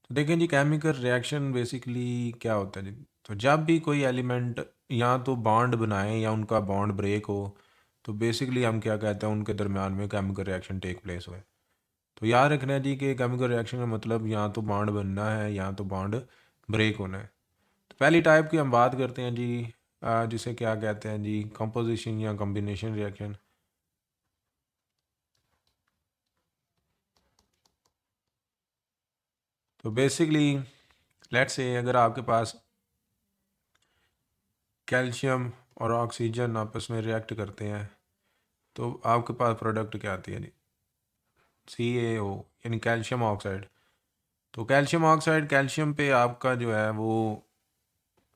तो देखें जी, chemical reaction basically क्या होता है जी। तो जब भी कोई एलिमेंट या तो बॉन्ड बनाए या उनका बॉन्ड ब्रेक हो, तो बेसिकली हम क्या कहते हैं, उनके दरमियान में केमिकल रिएक्शन टेक प्लेस हुए। तो याद रखना है जी कि केमिकल रिएक्शन का मतलब या तो बॉन्ड बनना है या तो बॉन्ड ब्रेक होना है। तो पहली टाइप की हम बात करते हैं जी, जिसे क्या कहते हैं जी, कंपोजिशन या कॉम्बिनेशन रिएक्शन। तो बेसिकली लेट्स से अगर आपके पास कैल्शियम और ऑक्सीजन आपस में रिएक्ट करते हैं, तो आपके पास प्रोडक्ट क्या आती है जी, CaO, यानी कैल्शियम ऑक्साइड। तो कैल्शियम ऑक्साइड, कैल्शियम पे आपका जो है वो,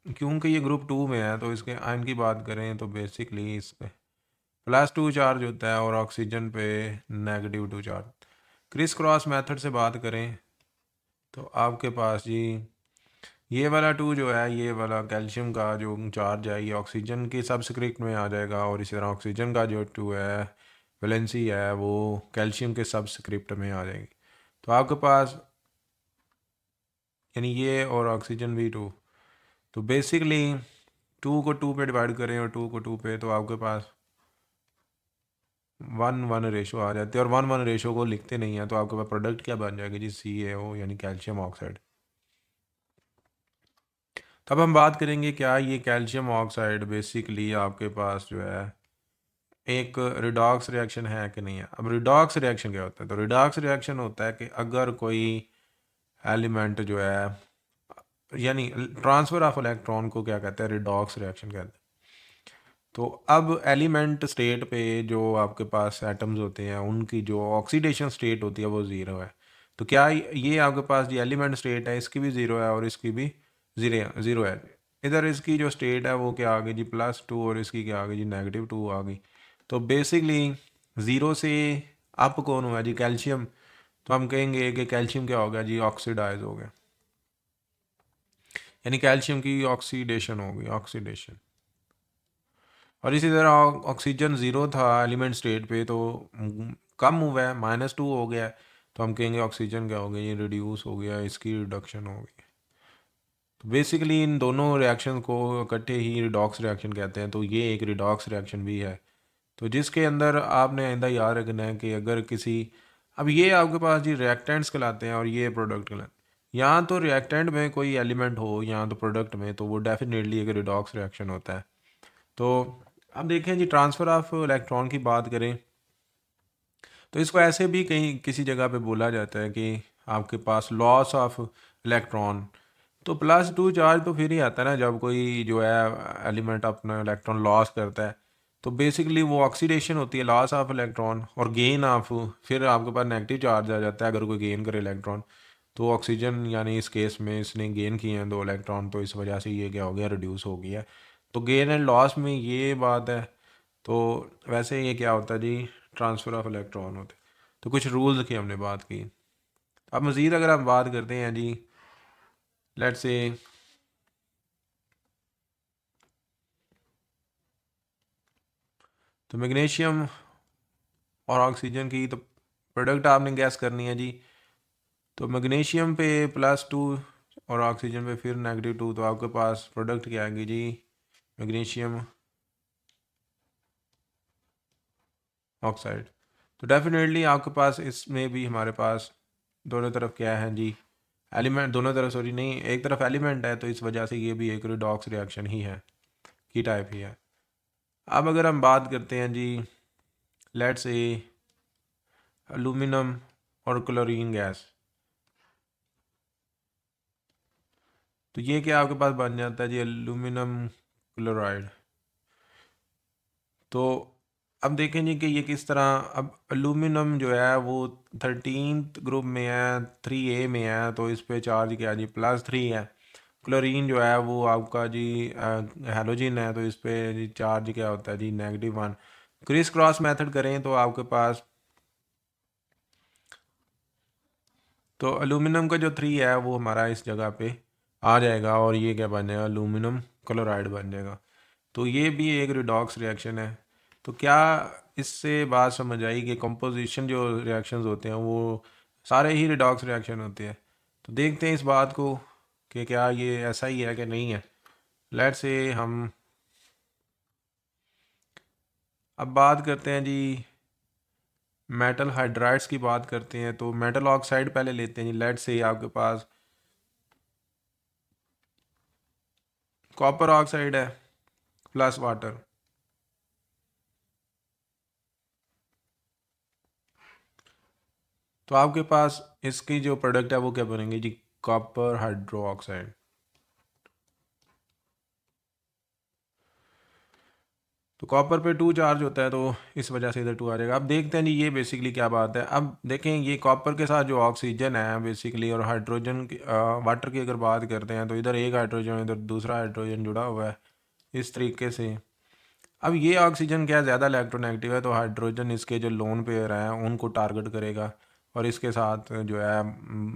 क्योंकि ये ग्रुप 2 में है तो इसके आयन की बात करें तो बेसिकली इस पे +2 चार्ज होता है और ऑक्सीजन पे -2 चार्ज। क्रिस क्रॉस मेथड से बात करें तो आपके पास जी ये वाला 2 जो है, ये वाला कैल्शियम का जो चार्ज है, ये ऑक्सीजन के सबस्क्रिप्ट में आ जाएगा, और इसी तरह ऑक्सीजन का जो 2 है, वैलेंसी है, वो कैल्शियम के सबस्क्रिप्ट में आ जाएगी। तो आपके पास यानी ये और ऑक्सीजन भी 2। तो बेसिकली 2 को 2 पे डिवाइड करें और 2 को 2 पे, तो आपके पास 1:1 रेशो आ जाती है, और 1:1 रेशो को लिखते नहीं है, तो आपके पास प्रोडक्ट क्या बन जाएगी जी, CaO, यानी कैल्शियम ऑक्साइड। तब हम बात करेंगे क्या ये कैल्शियम ऑक्साइड बेसिकली आपके पास जो है एक रिडॉक्स रिएक्शन है कि नहीं है। अब रिडॉक्स रिएक्शन क्या होता है? तो रिडॉक्स रिएक्शन होता है कि अगर कोई एलिमेंट जो है, यानी ट्रांसफ़र ऑफ इलेक्ट्रॉन को क्या कहते हैं, रिडॉक्स रिएक्शन कहते हैं। तो अब एलिमेंट स्टेट पे जो आपके पास एटम्स होते हैं, उनकी जो ऑक्सीडेशन स्टेट होती है वो ज़ीरो है। तो क्या ये आपके पास जो एलिमेंट स्टेट है, इसकी भी ज़ीरो है और इसकी भी ज़ीरो ज़ीरो है। इधर इसकी जो स्टेट है वो क्या आ गई जी, +2, और इसकी क्या आ गई जी, -2 आ गई। तो बेसिकली ज़ीरो से अप कौन हुआ जी, कैल्शियम। तो हम कहेंगे कि कैल्शियम क्या हो गया जी, ऑक्सीडाइज हो गया, यानी कैल्शियम की ऑक्सीडेशन हो गई, ऑक्सीडेशन। और इसी तरह ऑक्सीजन ज़ीरो था एलिमेंट स्टेट पे, तो कम हुआ है, -2 हो गया है, तो हम कहेंगे ऑक्सीजन क्या हो गया, ये रिड्यूस हो गया, इसकी रिडक्शन हो गई। तो बेसिकली इन दोनों रिएक्शन को इकट्ठे ही रिडॉक्स रिएक्शन कहते हैं। तो ये एक रिडॉक्स रिएक्शन भी है, तो जिसके अंदर आपने आइंदा याद रखना है कि अगर किसी, अब ये आपके पास जी रिएक्टेंट्स कहलाते हैं और ये प्रोडक्ट कहलाते हैं। यहाँ तो रिएक्टेंट में कोई एलिमेंट हो, यहाँ तो प्रोडक्ट में, तो वो डेफिनेटली एक रिडॉक्स रिएक्शन होता है। तो अब देखें जी, ट्रांसफ़र ऑफ इलेक्ट्रॉन की बात करें तो इसको ऐसे भी कहीं किसी जगह पे बोला जाता है कि आपके पास लॉस ऑफ इलेक्ट्रॉन। तो +2 चार्ज तो फिर ही आता है ना जब कोई जो है एलिमेंट अपना इलेक्ट्रॉन लॉस करता है। तो बेसिकली वो ऑक्सीडेशन होती है, लॉस ऑफ इलेक्ट्रॉन, और गेन ऑफ, फिर आपके पास नेगेटिव चार्ज आ जाता है अगर कोई गेन करे इलेक्ट्रॉन। तो ऑक्सीजन यानी इस केस में इसने गेन किए हैं 2 इलेक्ट्रॉन, तो इस वजह से ये क्या हो गया, रिड्यूस हो गया। तो गेन एंड लॉस में ये बात है। तो वैसे ये क्या होता है जी, ट्रांसफ़र ऑफ इलेक्ट्रॉन होते हैं। तो कुछ रूल्स की हमने बात की। अब मज़ीद अगर हम बात करते हैं जी, लेट्स से तो मैग्नीशियम और ऑक्सीजन की तो प्रोडक्ट आपने गैस करनी है जी। तो मैग्नीशियम पे +2 और ऑक्सीजन पे फिर -2, तो आपके पास प्रोडक्ट क्या आएगी जी, मैग्नीशियम ऑक्साइड। तो डेफिनेटली आपके पास इसमें भी हमारे पास दोनों तरफ क्या है जी, एलिमेंट, दोनों तरफ सॉरी नहीं, एक तरफ एलिमेंट है, तो इस वजह से ये भी एक रिडॉक्स रिएक्शन ही है, की टाइप ही है। अब अगर हम बात करते हैं जी, लेट्स से एल्यूमिनियम और क्लोरीन गैस, तो ये क्या आपके पास बन जाता है जी, एल्यूमिनियम क्लोराइड। तो अब देखें जी कि ये किस तरह, अब एल्यूमिनियम जो है वो 13th ग्रुप में है, 3A में है, तो इस पे चार्ज क्या जी, +3 है। क्लोरीन जो है वो आपका जी हैलोजन है, तो इस पे जी चार्ज क्या होता है जी, -1। क्रिस क्रॉस मेथड करें तो आपके पास, तो एल्यूमिनियम का जो 3 है वो हमारा इस जगह पे आ जाएगा, और ये क्या बन जाएगा, एल्यूमिनियम क्लोराइड बन जाएगा। तो ये भी एक रिडॉक्स रिएक्शन है। तो क्या इससे बात समझ आई कि कंपोजिशन जो रिएक्शंस होते हैं वो सारे ही रिडॉक्स रिएक्शन होते हैं। तो देखते हैं इस बात को कि क्या ये ऐसा ही है कि नहीं है। लेट्स से हम अब बात करते हैं जी, मेटल हाइड्राइड्स की बात करते हैं। तो मेटल ऑक्साइड पहले लेते हैं जी। लेट्स से आपके पास कॉपर ऑक्साइड है प्लस वाटर। तो आपके पास इसकी जो प्रोडक्ट है वो क्या बनेंगे जी, कॉपर हाइड्रो ऑक्साइड। तो कॉपर पे 2 चार्ज होता है, तो इस वजह से इधर 2 आ जाएगा। अब देखते हैं जी ये बेसिकली क्या बात है। अब देखें ये कॉपर के साथ जो ऑक्सीजन है बेसिकली, और हाइड्रोजन की वाटर की अगर बात करते हैं, तो इधर एक हाइड्रोजन इधर दूसरा हाइड्रोजन जुड़ा हुआ है इस तरीके से। अब ये ऑक्सीजन क्या ज़्यादा इलेक्ट्रोनेगेटिव है, तो हाइड्रोजन इसके जो लोन पेयर हैं उनको टारगेट करेगा और इसके साथ जो है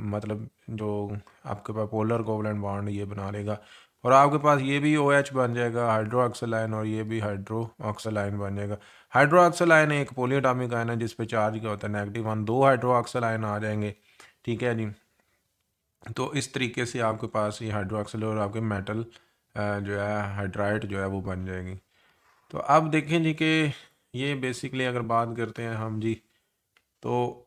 मतलब जो आपके पास पोलर कोवलेंट बॉन्ड ये बना लेगा, और आपके पास ये भी OH बन जाएगा हाइड्रो ऑक्सीलाइन, और ये भी हाइड्रो ऑक्सीलाइन बन जाएगा। हाइड्रो ऑक्सीलाइन एक पॉलीएटॉमिक आयन है जिस पे चार्ज क्या होता है -1, 2 हाइड्रो ऑक्सीलाइन आ जाएंगे, ठीक है जी। तो इस तरीके से आपके पास ये हाइड्रो ऑक्सील और आपके मेटल जो है हाइड्राइड जो है वो बन जाएगी। तो अब देखें जी कि ये बेसिकली अगर बात करते हैं हम जी, तो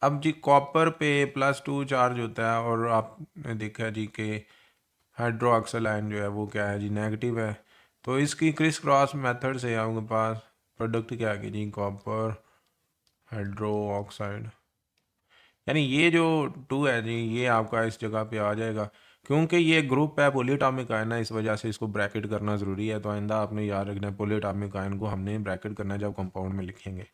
अब जी कॉपर पे +2 चार्ज होता है, और आपने देखा जी कि हाइड्रो ऑक्सीलाइन जो है वो क्या है जी, नेगेटिव है। तो इसकी क्रिस क्रॉस मेथड से आपके पास प्रोडक्ट क्या है जी, कॉपर हाइड्रो ऑक्साइड, यानी ये जो 2 है जी ये आपका इस जगह पे आ जाएगा। क्योंकि ये ग्रुप है पॉलीएटॉमिक आयन है, इस वजह से इसको ब्रैकेट करना ज़रूरी है। तो आइंदा आपने याद रखना है पॉलीएटॉमिक आयन को हमने ब्रैकेट करना है जब कंपाउंड में लिखेंगे।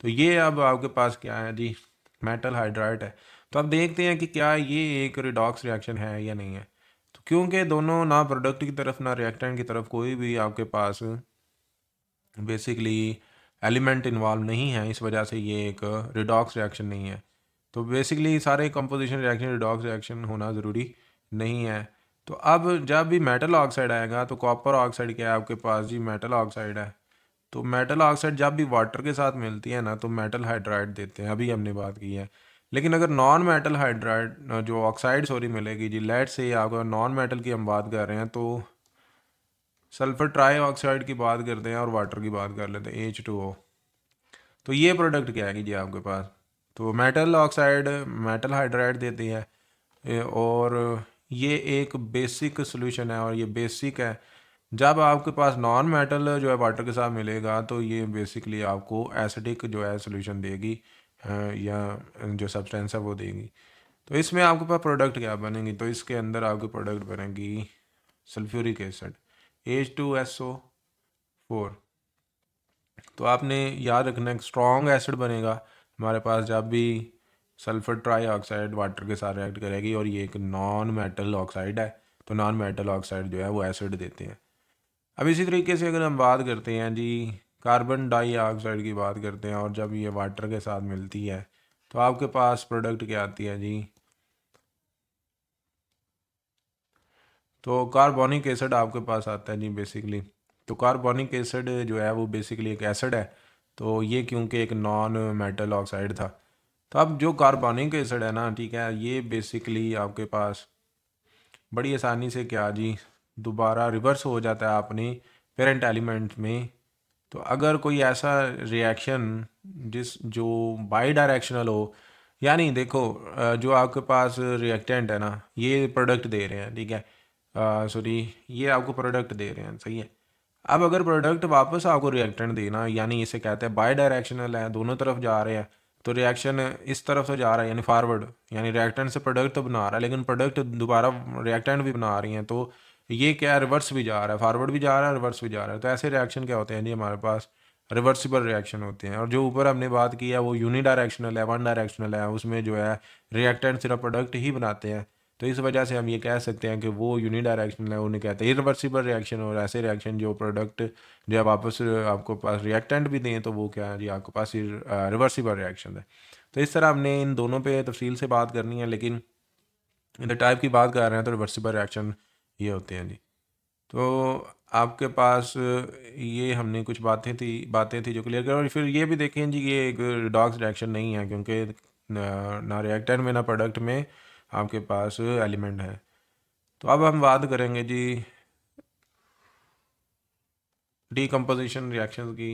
तो ये अब आपके पास क्या है जी, मेटल हाइड्राइड है। तो अब देखते हैं कि क्या ये एक रिडॉक्स रिएक्शन है या नहीं है। तो क्योंकि दोनों ना प्रोडक्ट की तरफ ना रिएक्टेंट की तरफ कोई भी आपके पास बेसिकली एलिमेंट इन्वॉल्व नहीं है, इस वजह से ये एक रिडॉक्स रिएक्शन नहीं है। तो बेसिकली सारे कंपोजिशन रिएक्शन रिडॉक्स रिएक्शन होना ज़रूरी नहीं है। तो अब जब भी मेटल ऑक्साइड आएगा, तो कॉपर ऑक्साइड क्या है आपके पास जी, मेटल ऑक्साइड है। तो मेटल ऑक्साइड जब भी वाटर के साथ मिलती है ना, तो मेटल हाइड्राइड देते हैं, अभी हमने बात की है। लेकिन अगर नॉन मेटल हाइड्राइड जो ऑक्साइड सॉरी मिलेगी जी, लेट से आपको नॉन मेटल की हम बात कर रहे हैं, तो सल्फर ट्राई ऑक्साइड की बात करते हैं और वाटर की बात कर लेते हैं H2O। तो ये प्रोडक्ट क्या है जी आपके पास, तो मेटल ऑक्साइड मेटल हाइड्राइड देती है, और ये एक बेसिक सोल्यूशन है, और ये बेसिक है। जब आपके पास नॉन मेटल जो है वाटर के साथ मिलेगा, तो ये बेसिकली आपको एसिडिक जो है सोल्यूशन देगी, या जो सब्सटेंस है वो देगी। तो इसमें आपके पास प्रोडक्ट क्या बनेंगी, तो इसके अंदर आपकी प्रोडक्ट बनेगी सल्फ्यूरिक एसिड H2SO4। तो आपने याद रखना एक स्ट्रॉन्ग एसिड बनेगा हमारे पास जब भी सल्फर ट्राई ऑक्साइड वाटर के साथ रिएक्ट करेगी, और ये एक नॉन मेटल ऑक्साइड है। तो नॉन मेटल ऑक्साइड जो है वो एसिड देते हैं। अब इसी तरीके से अगर हम बात करते हैं जी, कार्बन डाइऑक्साइड की बात करते हैं, और जब ये वाटर के साथ मिलती है, तो आपके पास प्रोडक्ट क्या आती है जी, तो कार्बोनिक एसिड आपके पास आता है जी बेसिकली। तो कार्बोनिक एसिड जो है वो बेसिकली एक एसिड है। तो ये क्योंकि एक नॉन मेटल ऑक्साइड था। तो अब जो कार्बोनिक एसिड है ना, ठीक है, ये बेसिकली आपके पास बड़ी आसानी से क्या जी दोबारा रिवर्स हो जाता है अपने पेरेंट एलिमेंट में। तो अगर कोई ऐसा रिएक्शन जिस जो बाई डायरेक्शनल हो, यानी देखो जो आपके पास रिएक्टेंट है ना, ये प्रोडक्ट दे रहे हैं, ठीक है, सॉरी ये आपको प्रोडक्ट दे रहे हैं, सही है। अब अगर प्रोडक्ट वापस आपको रिएक्टेंट देना, यानी इसे कहते हैं बाई डायरेक्शनल है, दोनों तरफ जा रहे हैं। तो रिएक्शन इस तरफ से जा रहा है यानी फॉरवर्ड, यानी रिएक्टेंट से प्रोडक्ट तो बना रहा है, लेकिन प्रोडक्ट दोबारा रिएक्टेंट भी बना रही हैं। तो ये क्या है, रिवर्स भी जा रहा है, फॉरवर्ड भी जा रहा है, रिवर्स भी जा रहा है। तो ऐसे रिएक्शन क्या होते हैं जी हमारे पास, रिवर्सिबल रिएक्शन होते हैं। और जो ऊपर हमने बात की है वो यूनी डायरेक्शनल है, वन डायरेक्शनल है, उसमें जो है रिएक्टेंट सिर्फ प्रोडक्ट ही बनाते हैं। तो इस वजह से हम ये कह सकते हैं कि वो यूनी डायरेक्शनल है, उन्हें कहते हैं इरिवर्सिबल रिएक्शन। और ऐसे रिएक्शन जो प्रोडक्ट जो है वापस आपको पास रिएक्टेंट भी दें, तो वो क्या है जी आपके पास रिवर्सिबल रिएक्शन है। तो इस तरह हमने इन दोनों पे तफसील से बात करनी है, लेकिन इन टाइप की बात कर रहे हैं तो रिवर्सिबल रिएक्शन ये होते हैं जी। तो आपके पास ये हमने कुछ बातें थी जो क्लियर कर, और फिर ये भी देखें जी ये एक रिडॉक्स रिएक्शन नहीं है, क्योंकि ना रिएक्टेंट में ना प्रोडक्ट में आपके पास एलिमेंट है। तो अब हम बात करेंगे जी डीकम्पोजिशन रिएक्शन की।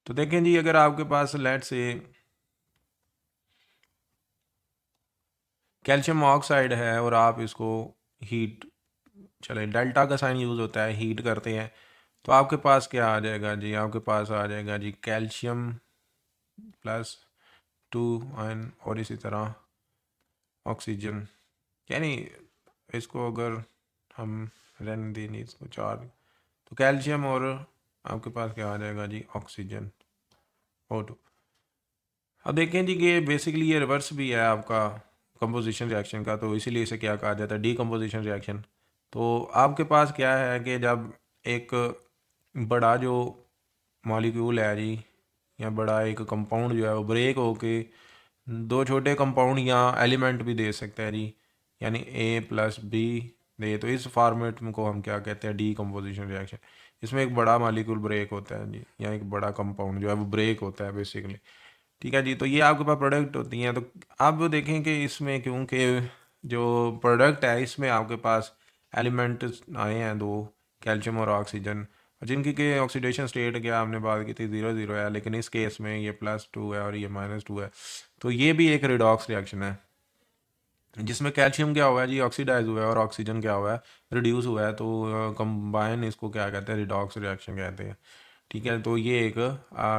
तो देखें जी, अगर आपके पास लेट से कैल्शियम ऑक्साइड है और आप इसको हीट, चले डेल्टा का साइन यूज़ होता है, हीट करते हैं, तो आपके पास क्या आ जाएगा जी, आपके पास आ जाएगा जी कैल्शियम +2 आयन और इसी तरह ऑक्सीजन। यानी इसको अगर हम रहने दें इसको चार, तो कैल्शियम और आपके पास क्या आ जाएगा जी ऑक्सीजन O2। अब देखें जी कि बेसिकली ये रिवर्स भी है आपका कंपोजिशन रिएक्शन का, तो इसीलिए इसे क्या कहा जाता है, डीकम्पोजिशन रिएक्शन। तो आपके पास क्या है कि जब एक बड़ा जो मॉलिक्यूल है जी, या बड़ा एक कंपाउंड जो है वो ब्रेक होके दो छोटे कंपाउंड या एलिमेंट भी दे सकता है जी, यानी A+B दे, तो इस फॉर्मेट को हम क्या कहते हैं, डीकम्पोजिशन रिएक्शन। इसमें एक बड़ा मॉलिक्यूल ब्रेक होता है जी, या एक बड़ा कंपाउंड जो है वो ब्रेक होता है बेसिकली। ठीक है जी, तो ये आपके पास प्रोडक्ट होती हैं। तो आप देखें कि इसमें क्योंकि जो प्रोडक्ट है इसमें आपके पास एलिमेंट आए हैं दो, कैल्शियम और ऑक्सीजन, और जिनकी के ऑक्सीडेशन स्टेट क्या आपने बात की थी 0 0 है, लेकिन इस केस में ये +2 है और ये -2 है। तो ये भी एक रिडॉक्स रिएक्शन है जिसमें कैल्शियम क्या हुआ है जी, ऑक्सीडाइज हुआ है, और ऑक्सीजन क्या हुआ है, रिड्यूस हुआ है। तो कंबाइन इसको क्या कहते हैं, रिडॉक्स रिएक्शन कहते हैं। ठीक है, तो ये एक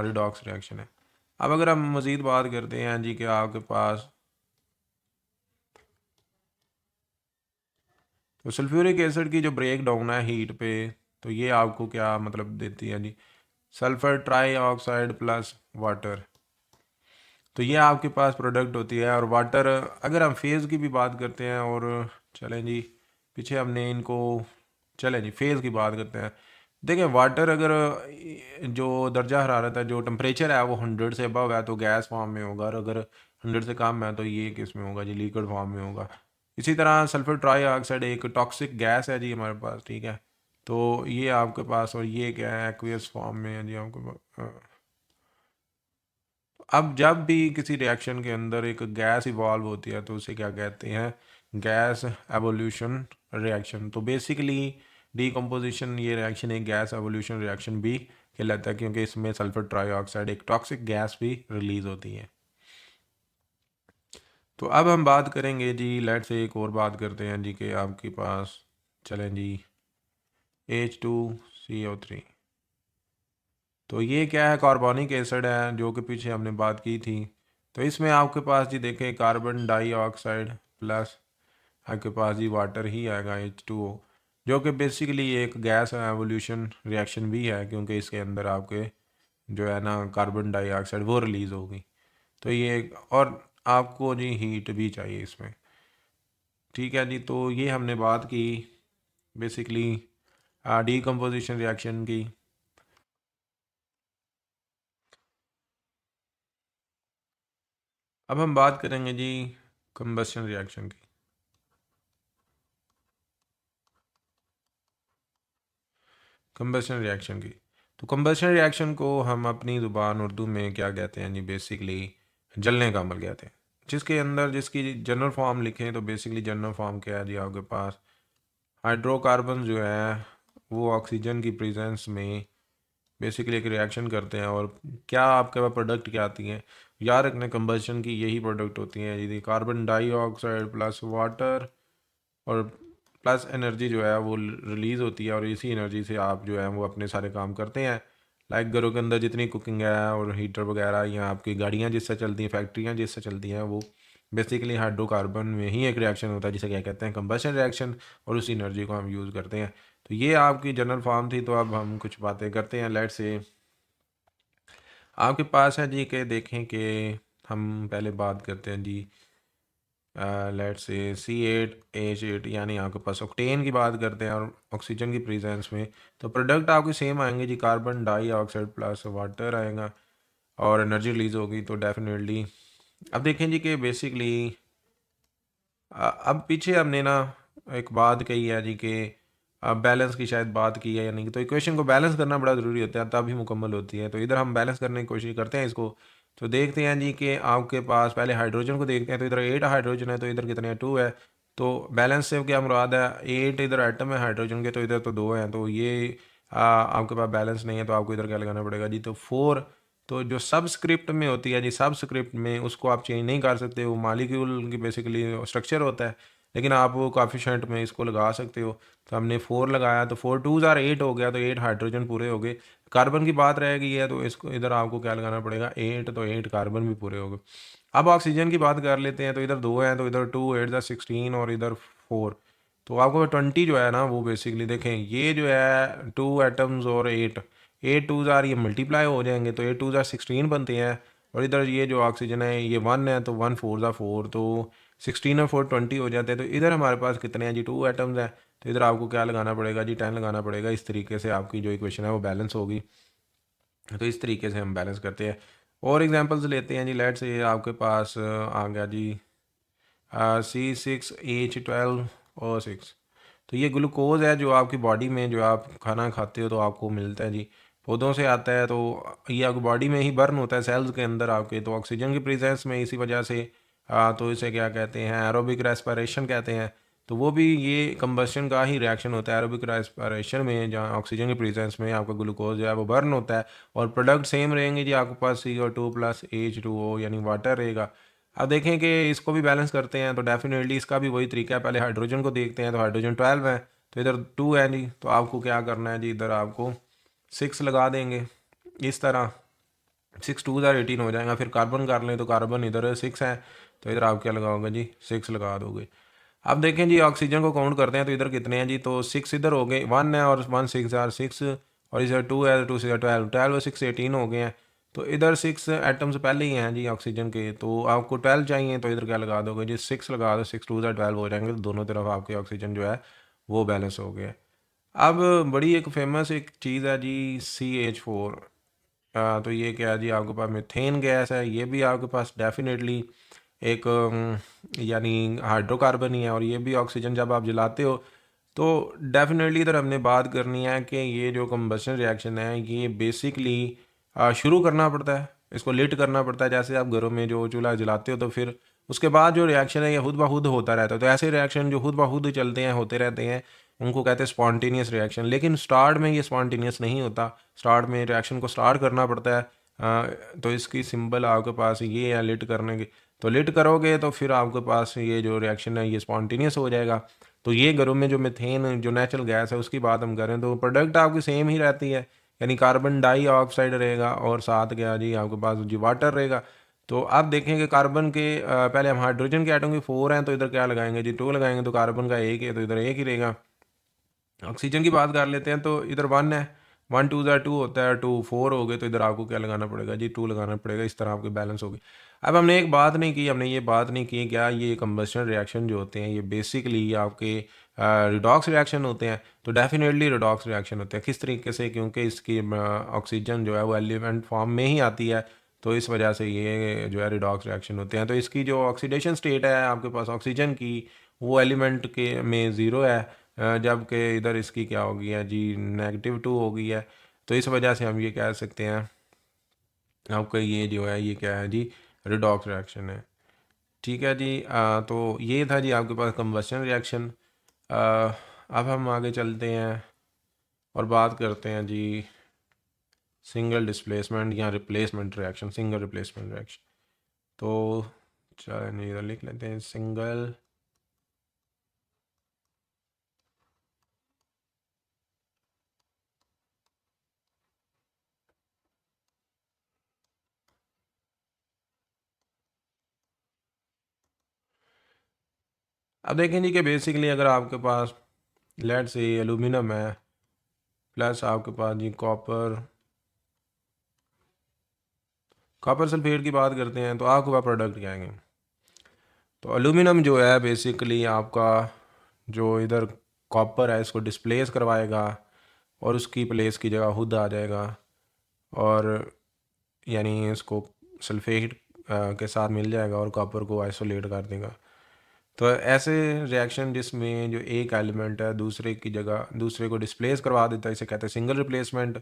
रिडॉक्स रिएक्शन है। अब अगर हम मज़ीद बात करते हैं जी कि आपके पास तो सल्फ्यूरिक एसिड की जो ब्रेक डाउन है हीट पे, तो ये आपको क्या मतलब देती है जी, sulphur trioxide plus water. तो ये आपके पास प्रोडक्ट होती है। और वाटर, अगर हम फेज़ की भी बात करते हैं, और चलें जी पीछे हमने इनको, चलें जी फेज़ की बात करते हैं। देखिए वाटर अगर जो दर्जा हरारत है, जो टेम्परेचर है वो 100 से अबव है तो गैस फॉर्म में होगा, और अगर 100 से कम है तो ये किस में होगा जी, लिक्विड फॉर्म में होगा। इसी तरह सल्फर ट्राई ऑक्साइड एक टॉक्सिक गैस है जी हमारे पास। ठीक है, तो ये आपके पास, और ये क्या है, एक्वियस फॉर्म में है जी आपके पास। अब जब भी किसी रिएक्शन के अंदर एक गैस इवॉल्व होती है तो उसे क्या कहते हैं, गैस एवोल्यूशन रिएक्शन। तो बेसिकली डीकम्पोजिशन ये रिएक्शन एक गैस एवोल्यूशन रिएक्शन भी कहलाता है, क्योंकि इसमें सल्फर ट्राईऑक्साइड एक टॉक्सिक गैस भी रिलीज होती है। तो अब हम बात करेंगे जी, लेट से एक और बात करते हैं जी कि आपके पास, चलें जी H2CO3। तो ये क्या है, कार्बोनिक एसिड है जो कि पीछे हमने बात की थी। तो इसमें आपके पास जी देखें कार्बन डाइऑक्साइड प्लस आपके पास जी वाटर ही आएगा H2O, जो कि बेसिकली एक गैस एवोल्यूशन रिएक्शन भी है, क्योंकि इसके अंदर आपके जो है ना कार्बन डाइऑक्साइड वो रिलीज़ होगी। तो ये और आपको जी हीट भी चाहिए इसमें। ठीक है जी, तो ये हमने बात की बेसिकली डीकम्पोजिशन रिएक्शन की। अब हम बात करेंगे जी कंबशन रिएक्शन की। कंबशन रिएक्शन की, तो कंबशन रिएक्शन को हम अपनी ज़ुबान उर्दू में क्या कहते हैं जी, बेसिकली जलने का अमल कहते हैं। जिसके अंदर जिसकी जनरल फॉर्म लिखें तो बेसिकली जनरल फॉर्म क्या है जी, आपके पास हाइड्रोकार्बन जो है वो ऑक्सीजन की प्रेजेंस में बेसिकली एक रिएक्शन करते हैं, और क्या आपके पास प्रोडक्ट क्या आती हैं, याद रखने कंबशन की यही प्रोडक्ट होती हैं जी, कार्बन डाइऑक्साइड प्लस वाटर और प्लस एनर्जी जो है वो रिलीज़ होती है, और इसी एनर्जी से आप जो है वो अपने सारे काम करते हैं। लाइक घरों के अंदर जितनी कुकिंग है और हीटर वगैरह, या आपकी गाड़ियाँ जिससे चलती हैं, फैक्ट्रियाँ जिससे चलती हैं, वो बेसिकली हाइड्रोकार्बन में ही एक रिएक्शन होता है जिसे क्या कहते हैं, कंबशन रिएक्शन, और उस एनर्जी को हम यूज़ करते हैं। तो ये आपकी जनरल फॉर्म थी। तो अब हम कुछ बातें करते हैं। लेट से आपके पास है जी कि देखें कि हम पहले बात करते हैं जी, लेट से C8H8, यानी आपके पास ऑक्टेन की बात करते हैं, और ऑक्सीजन की प्रेजेंस में तो प्रोडक्ट आपके सेम आएंगे जी, कार्बन डाइऑक्साइड प्लस वाटर आएगा, और एनर्जी रिलीज होगी तो डेफिनेटली। अब देखें जी कि बेसिकली अब पीछे हमने ना एक बात कही है जी कि बैलेंस की शायद बात की है या नहीं, तो इक्वेशन को बैलेंस करना बड़ा ज़रूरी होता है तभी मुकम्मल होती है। तो इधर हम बैलेंस करने की कोशिश करते हैं इसको। तो देखते हैं जी कि आपके पास पहले हाइड्रोजन को देखते हैं, तो इधर 8 हाइड्रोजन है, तो इधर कितने हैं, 2 है। तो बैलेंस से क्या मुराद है, 8 इधर आइटम है हाइड्रोजन के, तो इधर तो 2 हैं, तो ये आपके पास बैलेंस नहीं है, तो आपको इधर क्या लगाना पड़ेगा जी, तो 4। तो जो सबस्क्रिप्ट में होती है जी, सबस्क्रिप्ट में उसको आप चेंज नहीं कर सकते, वो मालिक्यूल की बेसिकली स्ट्रक्चर होता है, लेकिन आप वो कोएफिशिएंट में इसको लगा सकते हो। तो हमने 4 लगाया, तो 4 2 ज़ार 8 हो गया, तो 8 हाइड्रोजन पूरे हो गए। कार्बन की बात रह गई है, तो इसको इधर आपको क्या लगाना पड़ेगा, 8, तो 8 कार्बन भी पूरे हो गए। अब ऑक्सीजन की बात कर लेते हैं, तो इधर 2 हैं, तो इधर 2 8 ज़ा 16 और इधर 4, तो आपको 20 जो है ना, वो बेसिकली देखें ये जो है 2 एटम्स और 8 8 2 ज़ार ये मल्टीप्लाई हो जाएंगे, तो 8 2 ज़ार 16 बनते हैं। और इधर ये जो ऑक्सीजन है ये 1 है, तो 1 4 ज़ा 4, तो 16 और 4 20 हो जाते हैं। तो इधर हमारे पास कितने हैं जी, 2 एटम्स हैं, तो इधर आपको क्या लगाना पड़ेगा जी, 10 लगाना पड़ेगा। इस तरीके से आपकी जो इक्वेशन है वो बैलेंस होगी। तो इस तरीके से हम बैलेंस करते हैं। और एग्जांपल्स लेते हैं जी, लेट्स से आपके पास आ गया जी C6H12O6। तो ये ग्लूकोज है जो आपकी बॉडी में, जो आप खाना खाते हो तो आपको मिलता है जी, पौधों से आता है, तो ये आपकी बॉडी में ही बर्न होता है सेल्स के अंदर आपके, तो ऑक्सीजन की प्रेजेंस में इसी वजह से तो इसे क्या कहते हैं, एरोबिक रेस्पिरेशन कहते हैं। तो वो भी ये कंबस्शन का ही रिएक्शन होता है एरोबिक रेस्पिरेशन में, जहाँ ऑक्सीजन की प्रेजेंस में आपका ग्लूकोज जो है वो बर्न होता है, और प्रोडक्ट सेम रहेंगे जी, आपके पास CO2 प्लस H2O यानी वाटर रहेगा। अब देखें कि इसको भी बैलेंस करते हैं, तो डेफिनेटली इसका भी वही तरीका है, पहले हाइड्रोजन को देखते हैं, तो हाइड्रोजन 12 है, तो इधर 2 है जी, तो आपको क्या करना है जी, इधर आपको 6 लगा देंगे इस तरह, 6 2 ज़ार 18 हो जाएगा। फिर कार्बन कर लें, तो कार्बन इधर 6 है, तो इधर आप क्या लगाओगे जी, 6 लगा दोगे। अब देखें जी ऑक्सीजन को काउंट करते हैं, तो इधर कितने हैं जी, तो 6 इधर हो गए, 1 है और 1 6 ज़ार 6, और इधर 2 है, तो 2 से 12 12 और 6 18 हो गए हैं। तो इधर 6 एटम्स पहले ही हैं जी ऑक्सीजन के, तो आपको 12 चाहिए, तो इधर क्या लगा दोगे जी, 6 लगा दो, 6 2 ज़ार 12 हो जाएंगे, तो दोनों तरफ आपके ऑक्सीजन जो है वो बैलेंस हो गया। अब बड़ी एक फेमस एक चीज़ है जी, CH4। तो ये क्या है जी, आपके पास मीथेन गैस है, ये भी आपके पास डेफिनेटली एक यानी हाइड्रोकार्बन ही है, और ये भी ऑक्सीजन जब आप जलाते हो, तो डेफिनेटली इधर हमने बात करनी है कि ये जो कंबशन रिएक्शन है ये बेसिकली शुरू करना पड़ता है, इसको लिट करना पड़ता है। जैसे आप घरों में जो चूल्हा जलाते हो, तो फिर उसके बाद जो रिएक्शन है ये खुद ब खुद होता रहता है। तो ऐसे रिएक्शन जो खुद ब खुद चलते हैं, होते रहते हैं, उनको कहते हैं स्पॉन्टेनियस रिएक्शन। लेकिन स्टार्ट में ये स्पॉन्टेनियस नहीं होता, स्टार्ट में रिएक्शन को स्टार्ट करना पड़ता है। तो इसकी सिंबल आपके पास ये है लिट करने की, तो लिट करोगे तो फिर आपके पास ये जो रिएक्शन है ये स्पॉन्टेनियस हो जाएगा। तो ये घरों में जो मीथेन जो नेचुरल गैस है उसकी बात हम करें, तो प्रोडक्ट आपकी सेम ही रहती है, यानी कार्बन डाइऑक्साइड रहेगा और साथ क्या जी आपके पास जी वाटर रहेगा। तो आप देखेंगे कार्बन के पहले हम हाइड्रोजन के एटम के 4 हैं, तो इधर क्या लगाएंगे जी, 2 लगाएंगे, तो कार्बन का 1 है, तो इधर 1 ही रहेगा। ऑक्सीजन की बात कर लेते हैं, तो इधर 1 है, 1 2 ज़ार 2 होता है, 2 4 हो गए, तो इधर आपको क्या लगाना पड़ेगा जी, 2 लगाना पड़ेगा। इस तरह आपकी बैलेंस होगी। अब हमने एक बात नहीं की, हमने ये बात नहीं की क्या ये कंबशन रिएक्शन जो होते हैं ये बेसिकली आपके रिडॉक्स रिएक्शन होते हैं। तो डेफिनेटली रिडॉक्स रिएक्शन होते हैं, किस तरीके से, क्योंकि इसकी ऑक्सीजन जो है वो एलिमेंट फॉर्म में ही आती है, तो इस वजह से ये जो है रिडॉक्स रिएक्शन होते हैं। तो इसकी जो ऑक्सीडेशन स्टेट है आपके पास ऑक्सीजन की, वो एलिमेंट के में ज़ीरो है, जबकि इधर इसकी क्या हो गई है जी, -2 हो गई है। तो इस वजह से हम ये कह सकते हैं आपका ये जो है ये क्या है जी, रिडॉक्स रिएक्शन है। ठीक है जी। तो ये था जी आपके पास कंबशन रिएक्शन। अब हम आगे चलते हैं और बात करते हैं जी सिंगल डिस्प्लेसमेंट या replacement reaction, single replacement reaction. तो चलिए इधर लिख लेते हैं सिंगल। अब देखें जी कि बेसिकली अगर आपके पास लेड से एलुमिनियम है प्लस आपके पास जी कॉपर, कॉपर सल्फेट की बात करते हैं, तो आपके पास प्रोडक्ट क्या आएंगे। तो एलुमिनियम जो है बेसिकली आपका जो इधर कॉपर है इसको डिस्प्लेस करवाएगा, और उसकी प्लेस की जगह खुद आ जाएगा, और यानी इसको सल्फेट के साथ मिल जाएगा और कॉपर को आइसोलेट कर देगा। तो ऐसे रिएक्शन जिसमें जो एक एलिमेंट है दूसरे की जगह दूसरे को डिस्प्लेस करवा देता है, इसे कहते हैं सिंगल रिप्लेसमेंट।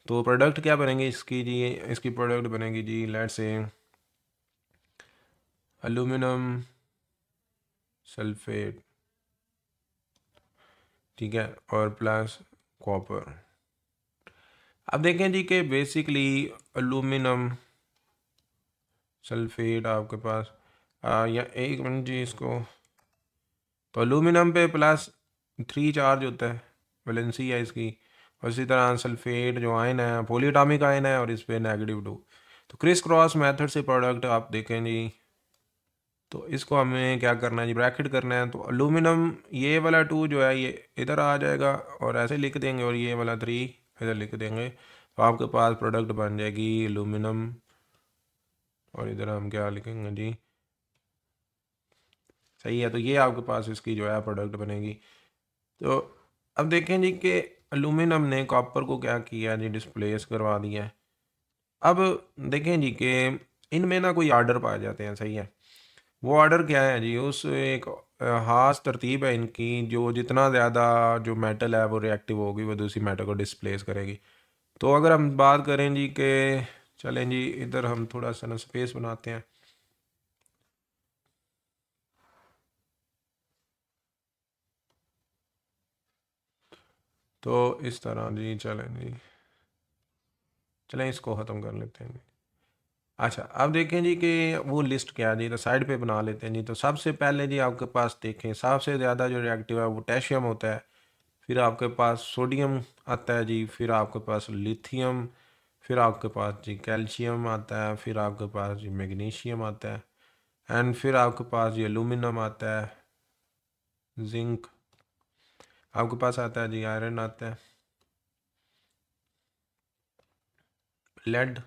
तो प्रोडक्ट क्या बनेगी इसकी जी, इसकी प्रोडक्ट बनेगी जी लेट्स से एल्यूमिनियम सल्फेट, ठीक है, और प्लस कॉपर। अब देखें जी कि बेसिकली एल्यूमिनियम सल्फेट आपके पास या एक मिनट जी इसको, तो एल्यूमिनियम पे +3 चार्ज होता है, वैलेंसी है इसकी। और इसी तरह सल्फेट जो आयन है पॉलीएटॉमिक आयन है और इस पे -2। तो क्रिस क्रॉस मेथड से प्रोडक्ट आप देखें जी, तो इसको हमें क्या करना है जी, ब्रैकेट करना है। तो एल्यूमिनियम ये वाला 2 जो है ये इधर आ जाएगा और ऐसे लिख देंगे, और ये वाला 3 इधर लिख देंगे। तो आपके पास प्रोडक्ट बन जाएगी एल्यूमिनियम, और इधर हम क्या लिखेंगे जी, सही है। तो ये आपके पास इसकी जो है प्रोडक्ट बनेगी। तो अब देखें जी कि एल्यूमिनियम ने कॉपर को क्या किया जी, डिस्प्लेस करवा दिया है। अब देखें जी कि इनमें ना कोई आर्डर पाए जाते हैं, सही है। वो ऑर्डर क्या है जी, उस एक ख़ास तरतीब है इनकी, जो जितना ज़्यादा जो मेटल है वो रिएक्टिव होगी वो दूसरी मेटल को डिस्प्लेस करेगी। तो अगर हम बात करें जी कि चलें जी इधर हम थोड़ा सा ना स्पेस बनाते हैं। तो इस तरह जी चलें इसको ख़त्म कर लेते हैं। अच्छा, अब देखें जी कि वो लिस्ट क्या है जी, तो साइड पे बना लेते हैं जी। तो सबसे पहले जी आपके पास देखें सबसे ज़्यादा जो रिएक्टिव है वो पोटेशियम होता है। फिर आपके पास सोडियम आता है जी, फिर आपके पास लिथियम, फिर आपके पास जी कैल्शियम आता है, फिर आपके पास जी मैग्नीशियम आता है, एंड फिर आपके पास जी एल्यूमिनियम आता है, जिंक आपके पास आता है जी, आयरन आता है, lead,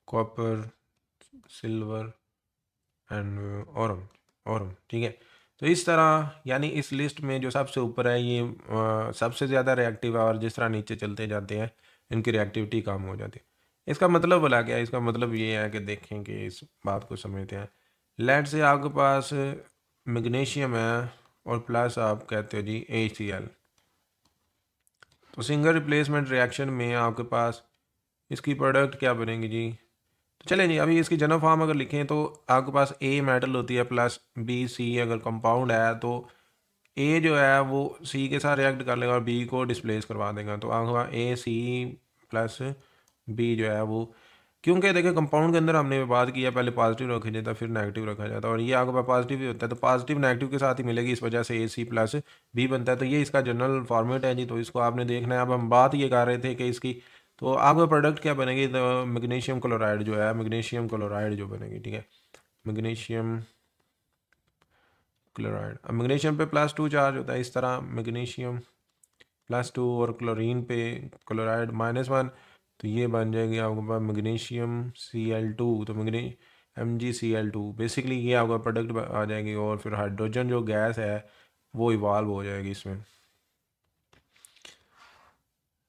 copper, silver and aurum, ठीक है। तो इस तरह यानी इस लिस्ट में जो सबसे ऊपर है ये सबसे ज़्यादा रिएक्टिव है, और जिस तरह नीचे चलते जाते हैं इनकी रिएक्टिविटी कम हो जाती है। इसका मतलब बोला गया, इसका मतलब ये है कि देखें कि इस बात को समझते हैं। लेट से आपके पास मैग्नीशियम है और प्लस आप कहते हो जी ACl। तो सिंगल रिप्लेसमेंट रिएक्शन में आपके पास इसकी प्रोडक्ट क्या बनेगी जी। तो चलें जी अभी इसकी जनरल फॉर्म अगर लिखें तो आपके पास A मेटल होती है प्लस BC अगर कंपाउंड है, तो A जो है वो C के साथ रिएक्ट कर लेगा और B को डिस्प्लेस करवा देगा। तो आपके पास AC+B जो है वो, क्योंकि देखिए कंपाउंड के अंदर हमने बात किया पहले पॉजिटिव रखा जाता है फिर नेगेटिव रखा जाता है, और ये आपके पास पॉजिटिव ही होता है, तो पॉजिटिव नेगेटिव के साथ ही मिलेगी, इस वजह से AC+B बनता है। तो ये इसका जनरल फॉर्मेट है जी, तो इसको आपने देखना है। अब हम बात ये कर रहे थे कि इसकी, तो आपका प्रोडक्ट क्या बनेगी, तो मैग्नीशियम क्लोराइड जो है, मैग्नीशियम क्लोराइड जो बनेगी, ठीक है, मैग्नीशियम क्लोराइड। अब मैग्नीशियम पे +2 चार्ज होता है, इस तरह मैग्नीशियम +2 और क्लोरीन पे क्लोराइड -1, तो ये बन जाएगी आपके पास मैग्नीशियम Cl2। तो MgCl2 बेसिकली ये आपका प्रोडक्ट आ जाएगी, और फिर हाइड्रोजन जो गैस है वो इवाल्व हो जाएगी इसमें।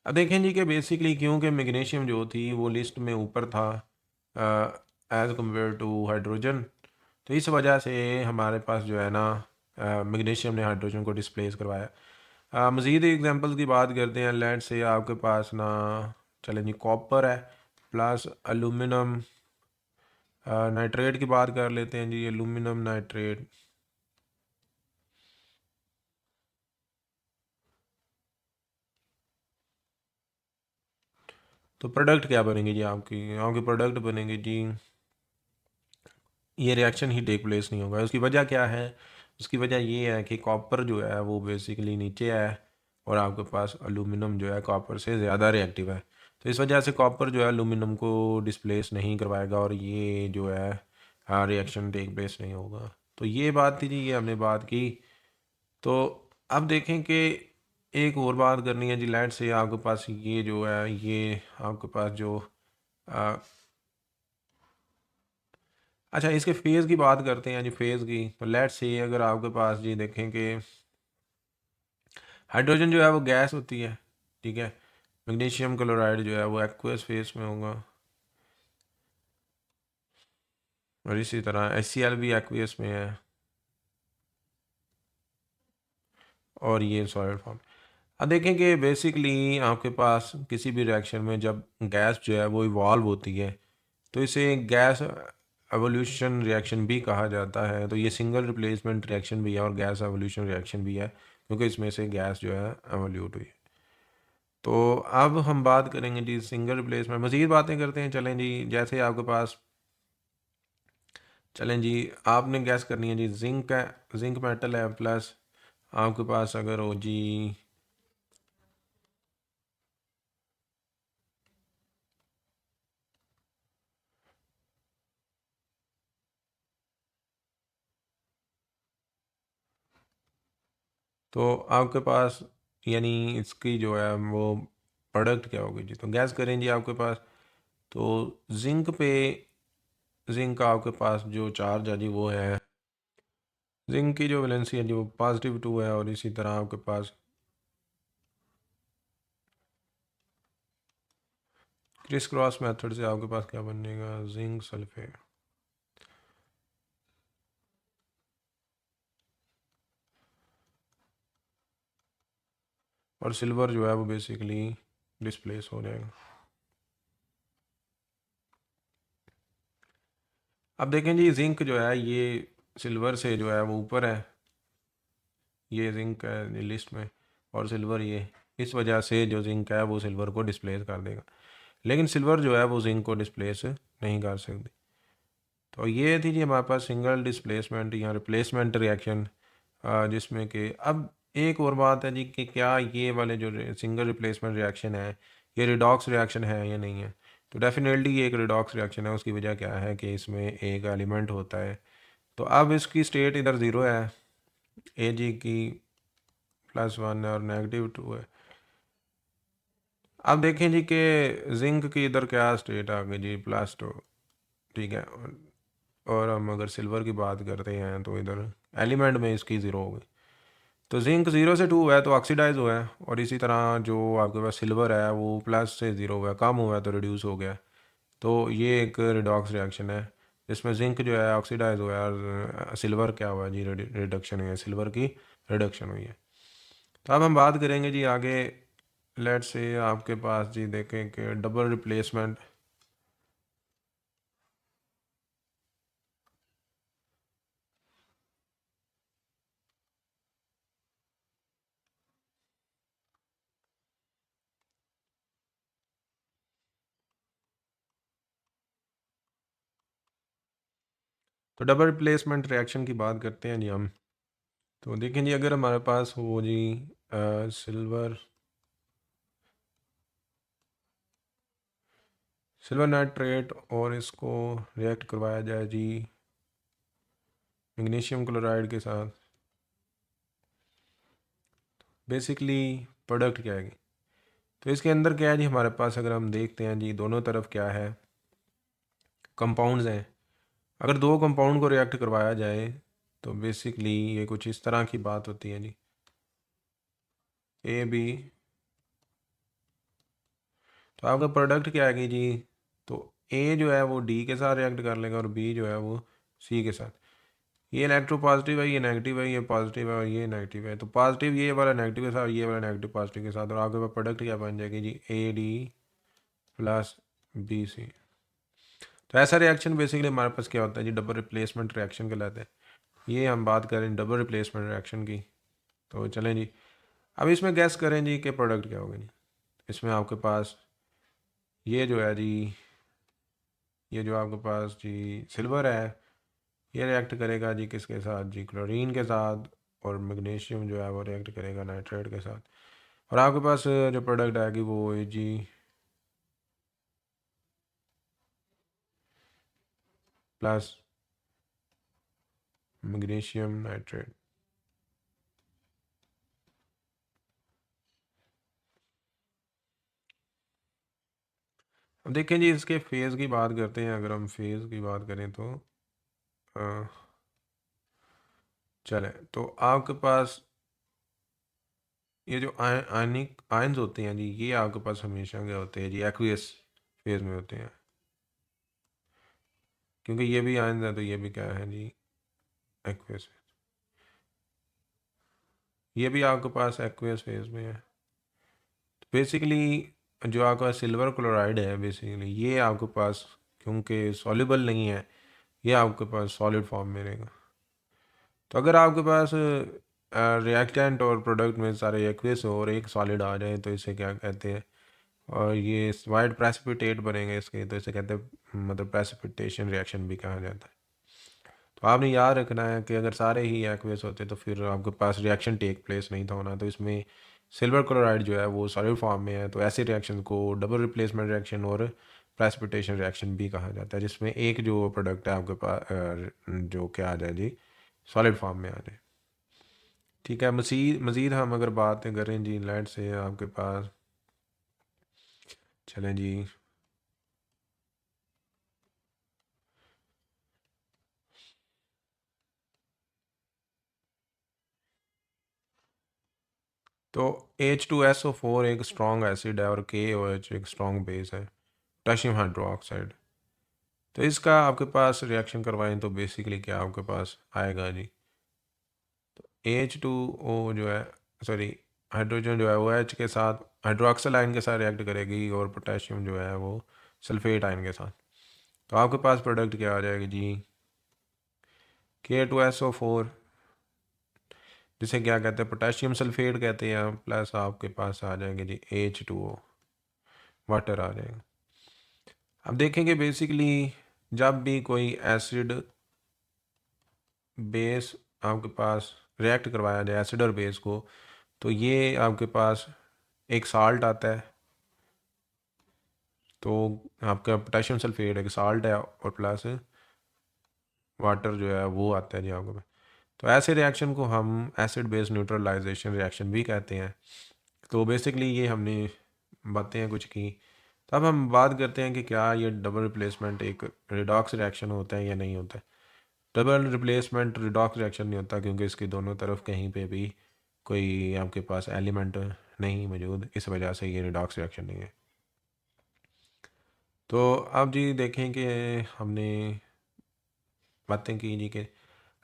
अब देखें जी कि बेसिकली क्योंकि मैग्नीशियम जो थी वो लिस्ट में ऊपर था एज़ कम्पेयर टू हाइड्रोजन, तो इस वजह से हमारे पास जो है ना मैग्नीशियम ने हाइड्रोजन को डिस्प्लेस करवाया। मज़ीद एग्जांपल्स की बात करते हैं। लेट से आपके पास ना चलें जी कॉपर है प्लस एल्यूमिनियम नाइट्रेट की बात कर लेते हैं जी, एल्यूमिनियम नाइट्रेट। तो प्रोडक्ट क्या बनेगी जी, आपकी आपकी प्रोडक्ट बनेगी जी, ये रिएक्शन ही टेक प्लेस नहीं होगा। उसकी वजह क्या है, उसकी वजह ये है कि कॉपर जो है वो बेसिकली नीचे है, और आपके पास एल्यूमिनियम जो है कॉपर से ज़्यादा रिएक्टिव है। तो इस वजह से कॉपर जो है एल्यूमिनियम को डिस्प्लेस नहीं करवाएगा, और ये जो है हाँ रिएक्शन टेक प्लेस नहीं होगा। तो ये बात थी जी, ये हमने बात की। तो अब देखें कि एक और बात करनी है जी। लाइट से आपके पास ये जो है ये आपके पास जो अच्छा इसके फेज़ की बात करते हैं जी, फेज़ की। तो लेट्स से अगर आपके पास जी देखें कि हाइड्रोजन जो है वो गैस होती है, ठीक है, मैग्नीशियम क्लोराइड जो है वो एक्वस फेस में होगा, और इसी तरह HCl भी एक्वियस में है, और ये सॉलिड फॉर्म। अब देखें कि बेसिकली आपके पास किसी भी रिएक्शन में जब गैस जो है वो इवॉल्व होती है तो इसे गैस एवोल्यूशन रिएक्शन भी कहा जाता है। तो ये सिंगल रिप्लेसमेंट रिएक्शन भी है और गैस एवोल्यूशन रिएक्शन भी है, क्योंकि इसमें से गैस जो है एवोल्यूट हुई है। तो अब हम बात करेंगे जी सिंगल रिप्लेसमेंट, मज़ीद बातें करते हैं। चलें जी, जैसे आपके पास, चलें जी, आपने गैस करनी है जी, जिंक है, जिंक मेटल है, प्लस आपके पास अगर हो जी, तो आपके पास यानी इसकी जो है वो प्रोडक्ट क्या होगी जी। तो गैस करें जी आपके पास, तो जिंक पे, जिंक का आपके पास जो चार्ज है जी वो है, जिंक की जो वैलेंसी है जो +2 है, और इसी तरह आपके पास क्रिस क्रॉस मेथड से आपके पास क्या बनेगा, जिंक सल्फेट, और सिल्वर जो है वो बेसिकली डिस्प्लेस हो जाएगा। अब देखें जी, जिंक जो है ये सिल्वर से जो है वो ऊपर है, ये जिंक है लिस्ट में, और सिल्वर ये, इस वजह से जो जिंक है वो सिल्वर को डिस्प्लेस कर देगा, लेकिन सिल्वर जो है वो जिंक को डिस्प्लेस नहीं कर सकती। तो ये थी जी हमारे पास सिंगल डिस्प्लेसमेंट या रिप्लेसमेंट रिएक्शन, जिसमें कि अब एक और बात है जी कि क्या ये वाले जो सिंगल रिप्लेसमेंट रिएक्शन है ये रिडॉक्स रिएक्शन है या नहीं है। तो डेफिनेटली ये एक रिडॉक्स रिएक्शन है। उसकी वजह क्या है कि इसमें एक एलिमेंट होता है, तो अब इसकी स्टेट इधर ज़ीरो है, Ag की +1 और -2 है। अब देखें जी कि जिंक की इधर क्या स्टेट आ गई जी, +2, ठीक है, और हम अगर सिल्वर की बात करते हैं तो इधर एलिमेंट में इसकी ज़ीरो हो गई। तो जिंक 0 से 2 है तो ऑक्सीडाइज हुआ है, और इसी तरह जो आपके पास सिल्वर है वो +से 0 हुआ है, कम हुआ है तो रिड्यूस हो गया। तो ये एक रिडॉक्स रिएक्शन है जिसमें जिंक जो है ऑक्सीडाइज हुआ है, और सिल्वर क्या हुआ है जी, रिडक्शन हुई है, सिल्वर की रिडक्शन हुई है। तो अब हम बात करेंगे जी आगे, लेट से आपके पास जी देखें कि डबल रिप्लेसमेंट, तो डबल रिप्लेसमेंट रिएक्शन की बात करते हैं जी हम। तो देखें जी, अगर हमारे पास हो जी सिल्वर, सिल्वर नाइट्रेट, और इसको रिएक्ट करवाया जाए जी मैग्नीशियम क्लोराइड के साथ, बेसिकली प्रोडक्ट क्या है। तो इसके अंदर क्या है जी, हमारे पास अगर हम देखते हैं जी दोनों तरफ क्या है, कंपाउंड्स हैं। अगर दो कंपाउंड को रिएक्ट करवाया जाए तो बेसिकली ये कुछ इस तरह की बात होती है जी, AB, तो आपका प्रोडक्ट क्या है जी, तो A जो है वो D के साथ रिएक्ट कर लेगा, और B जो है वो C के साथ। ये इलेक्ट्रो पॉजिटिव है, ये नेगेटिव है, ये पॉजिटिव है और ये नेगेटिव है। तो पॉजिटिव ये वाला नेगेटिव के साथ, ये वाला नेगेटिव पॉजिटिव के साथ, और आपके पास प्रोडक्ट क्या बन जाएगी जी, AD+BC। तो ऐसा रिएक्शन बेसिकली हमारे पास क्या होता है जी, डबल रिप्लेसमेंट रिएक्शन कहलाता है। ये हम बात करें डबल रिप्लेसमेंट रिएक्शन की। तो चलें जी, अब इसमें गैस करें जी कि प्रोडक्ट क्या होगा जी। इसमें आपके पास ये जो है जी, ये जो आपके पास जी सिल्वर है, ये रिएक्ट करेगा जी किसके साथ जी, क्लोरीन के साथ, और मैग्नीशियम जो है वो रिएक्ट करेगा नाइट्रेट के साथ, और आपके पास जो प्रोडक्ट आएगी वो है जी प्लस मैग्नीशियम नाइट्रेट। अब देखें जी, इसके फेज़ की बात करते हैं। अगर हम फेज़ की बात करें तो अ, चले, तो आपके पास ये जो आयनिक आयन्स होते हैं जी, ये आपके पास हमेशा क्या होते हैं जी, एक्वियस फेज में होते हैं, क्योंकि ये भी आयन्स है तो ये भी क्या है जी, एक्वियस। ये भी आपके पास एक्वियस फेज में है। तो बेसिकली जो आपका सिल्वर क्लोराइड है, बेसिकली ये आपके पास क्योंकि सॉल्युबल नहीं है, ये आपके पास सॉलिड फॉर्म में रहेगा। तो अगर आपके पास रिएक्टेंट और प्रोडक्ट में सारे एक्वियस हो और एक सॉलिड आ जाए तो इसे क्या कहते हैं, और ये वाइट प्रेसिपिटेट बनेंगे इसके, तो इसे कहते हैं मतलब प्रेसिपिटेशन रिएक्शन भी कहा जाता है। तो आपने याद रखना है कि अगर सारे ही एक्वेस होते तो फिर आपके पास रिएक्शन टेक प्लेस नहीं था होना। तो इसमें सिल्वर क्लोराइड जो है वो सॉलिड फॉर्म में है, तो ऐसे रिएक्शन को डबल रिप्लेसमेंट रिएक्शन और प्रेसिपिटेशन रिएक्शन भी कहा जाता है, जिसमें एक जो प्रोडक्ट है आपके पास जो क्या आ जाए जी, सॉलिड फॉर्म में आ जाए। ठीक है, मज़ीद मज़ीद हम अगर बात करें जी, लेट से आपके पास चलें जी, तो H2SO4 एक स्ट्रॉन्ग एसिड है और KOH एक स्ट्रॉन्ग बेस है, पोटेशियम हाइड्रोक्साइड। तो इसका आपके पास रिएक्शन करवाएं तो बेसिकली क्या आपके पास आएगा जी, H2O जो है, सॉरी, हाइड्रोजन जो है वो H के साथ हाइड्रोक्सिल आयन के साथ रिएक्ट करेगी और पोटेशियम जो है वो सल्फेट आयन के साथ। तो आपके पास प्रोडक्ट क्या आ जाएगी जी, K2SO4, जिसे क्या कहते हैं, पोटेशियम सल्फेट कहते हैं, प्लस आपके पास आ जाएंगे जी H2O, वाटर आ जाएगा। अब देखेंगे बेसिकली जब भी कोई एसिड बेस आपके पास रिएक्ट करवाया जाए, एसिड और बेस को, तो ये आपके पास एक साल्ट आता है, तो आपका पोटेशियम सल्फेट एक साल्ट है और प्लस वाटर जो है वो आता है जी आपके पास। तो ऐसे रिएक्शन को हम एसिड बेस न्यूट्रलाइजेशन रिएक्शन भी कहते हैं। तो बेसिकली ये हमने बातें हैं कुछ की। तो अब हम बात करते हैं कि क्या ये डबल रिप्लेसमेंट एक रिडॉक्स रिएक्शन होता है या नहीं होता है। डबल रिप्लेसमेंट रिडॉक्स रिएक्शन नहीं होता, क्योंकि इसकी दोनों तरफ कहीं पे भी कोई आपके पास एलिमेंट नहीं मौजूद, इस वजह से ये रिडॉक्स रिएक्शन नहीं है। तो अब जी देखें कि हमने बातें की जी कि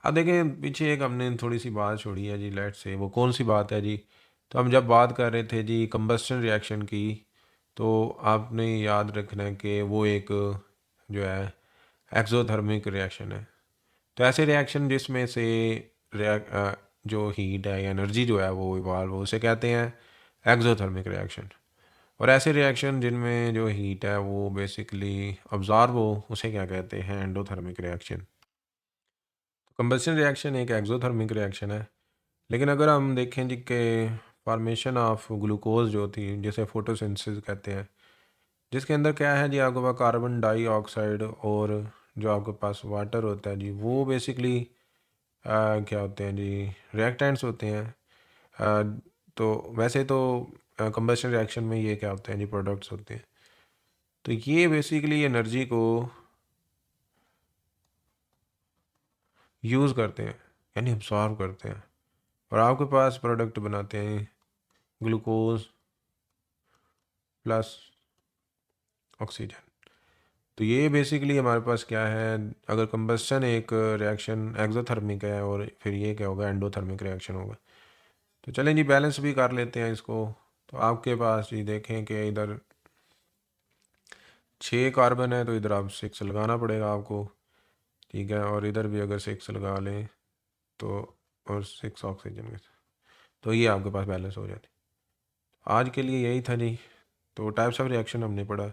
अब देखें पीछे एक हमने थोड़ी सी बात छोड़ी है जी, लेट से वो कौन सी बात है जी। तो हम जब बात कर रहे थे जी कंबस्टन रिएक्शन की, तो आपने याद रखना है कि वो एक जो है एक्सोथर्मिक रिएक्शन है। तो ऐसे रिएक्शन जिसमें से जो हीट है या एनर्जी जो है वो इवाल्व हो, उसे कहते हैं एक्सोथर्मिक रिएक्शन। और ऐसे रिएक्शन जिनमें जो हीट है वो बेसिकली अब्जॉर्ब हो, उसे क्या कहते हैं, एंडोथर्मिक रिएक्शन। कंबशन रिएक्शन एक एक्सोथर्मिक रिएक्शन है। लेकिन अगर हम देखें जी कि फॉर्मेशन ऑफ ग्लूकोज जो थी, जैसे फोटोसिंथेसिस कहते हैं, जिसके अंदर क्या है जी, आपके पास कार्बन डाइऑक्साइड और जो आपके पास वाटर होता है जी, वो बेसिकली क्या होते हैं जी, रिएक्टेंट्स होते हैं। आ, तो वैसे तो कंबशन रिएक्शन में ये क्या होते हैं जी, प्रोडक्ट्स होते हैं। तो ये बेसिकली एनर्जी को यूज़ करते हैं, यानी अब्सॉर्ब करते हैं, और आपके पास प्रोडक्ट बनाते हैं ग्लूकोज प्लस ऑक्सीजन। तो ये बेसिकली हमारे पास क्या है, अगर कंबस्शन एक रिएक्शन एक्सोथर्मिक है और फिर ये क्या होगा, एंडोथर्मिक रिएक्शन होगा। तो चलें जी बैलेंस भी कर लेते हैं इसको। तो आपके पास ये देखें कि इधर 6 कार्बन है, तो इधर आप 6 लगाना पड़ेगा आपको। ठीक है, और इधर भी अगर 6 लगा लें तो, और 6 ऑक्सीजन के साथ, तो ये आपके पास बैलेंस हो जाती। आज के लिए यही था जी। तो टाइप्स ऑफ रिएक्शन हमने पढ़ा।